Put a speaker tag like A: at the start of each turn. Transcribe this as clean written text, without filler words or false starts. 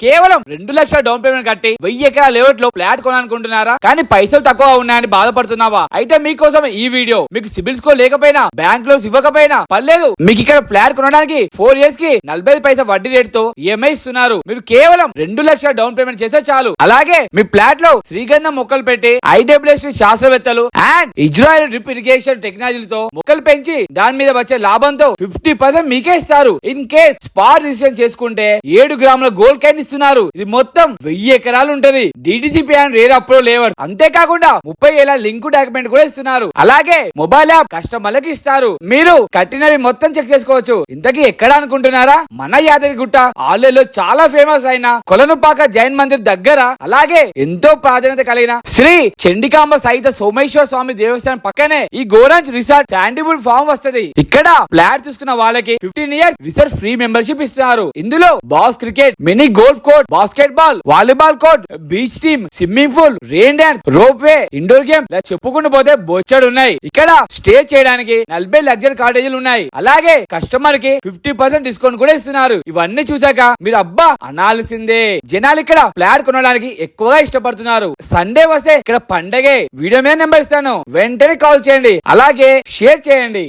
A: కేవలం 2 లక్షల down payment కట్టి 1000 ఎకరాల లేఅవుట్ లో ఫ్లాట్ కొనాలనుకుంటున్నారా? కానీ పైసలు తక్కువ ఉన్నాయని బాధపడుతున్నావా? అయితే మీకోసం ఈ వీడియో. మీకు సిబిల్ స్కోర్ లేకపోయినా, బ్యాంక్ లోన్స్ ఇవ్వకపోయినా పర్లేదు, మీకు ఇక్కడ ఫ్లాట్ కొనడానికి 4 ఇయర్స్ కి 45 పైసా వడ్డీ రేట్ తో ఈఎంఐ ఇస్తున్నారు. మీరు కేవలం 2 లక్షల డౌన్ పేమెంట్ చేస్తే చాలు. అలాగే మీ ఫ్లాట్ లో శ్రీగంధం మొక్కలు పెట్టి IWS శాస్త్రవేత్తలు అండ్ ఇజ్రాయెల్ డ్రిప్ ఇరిగేషన్ టెక్నాలజీతో మొక్కలు పెంచి దాని మీద వచ్చే లాభంతో 50% మీకే ఇస్తారు. ఇన్ కేస్ స్పాట్ రిజిస్ట్రేషన్ చేసుకుంటే 7 గ్రాముల గోల్డ్ కాయిన్ ఇస్తున్నారు. ఇది మొత్తం 1000 ఎకరాలు ఉంటది. DDGP అండ్ రేర్ అప్రూవల్ లేవర్స్. అంతేకాకుండా 30 ఏళ్ల లింక్ డాక్యుమెంట్ కూడా ఇస్తున్నారు. అలాగే మొబైల్ యాప్ కస్టమర్లకు ఇస్తారు. మీరు కట్టినవి మొత్తం చెక్ చేసుకోవచ్చు. ఇంతకీ ఎక్కడ అనుకుంటున్నారా? మన యాదగిరిగుట్ట ఆలయంలో చాలా ఫేమస్ అయిన కొలనుపాక జైన్ మందిర్ దగ్గర, అలాగే ఎంతో ప్రాధాన్యత కలిగిన శ్రీ చండికాంబ సహిత సోమేశ్వర స్వామి దేవస్థానం పక్కనే ఈ గోరంజ్ రిసార్ట్ శాండివుడ్ ఫామ్ వస్తది. ఇక్కడ ఫ్లాట్ చూసుకున్న వాళ్ళకి 15 ఇయర్స్ రిసార్ట్ ఫ్రీ మెంబర్షిప్ ఇస్తున్నారు. ఇందులో box cricket, mini golf court, basketball, volleyball court, beach team, swimming pool, rain dance, rope way, indoor game చెప్పుకుంటూ పోతే బొచ్చడు ఉన్నాయి. ఇక్కడ స్టే చేయడానికి 40 లగ్జరీ కాటేజీలు ఉన్నాయి. అలాగే కస్టమర్ కి 50% డిస్కౌంట్ కూడా ఇస్తున్నారు. ఇవన్నీ చూసాక మీరు అబ్బా అనాల్సిందే. జనాలు ఇక్కడ ఫ్లాట్ కొనడానికి ఎక్కువగా ఇష్టపడుతున్నారు. సండే వస్తే ఇక్కడ పండగే. వీడియో మీద నెంబర్ ఇస్తాను, వెంటనే కాల్ చేయండి, అలాగే షేర్ చేయండి.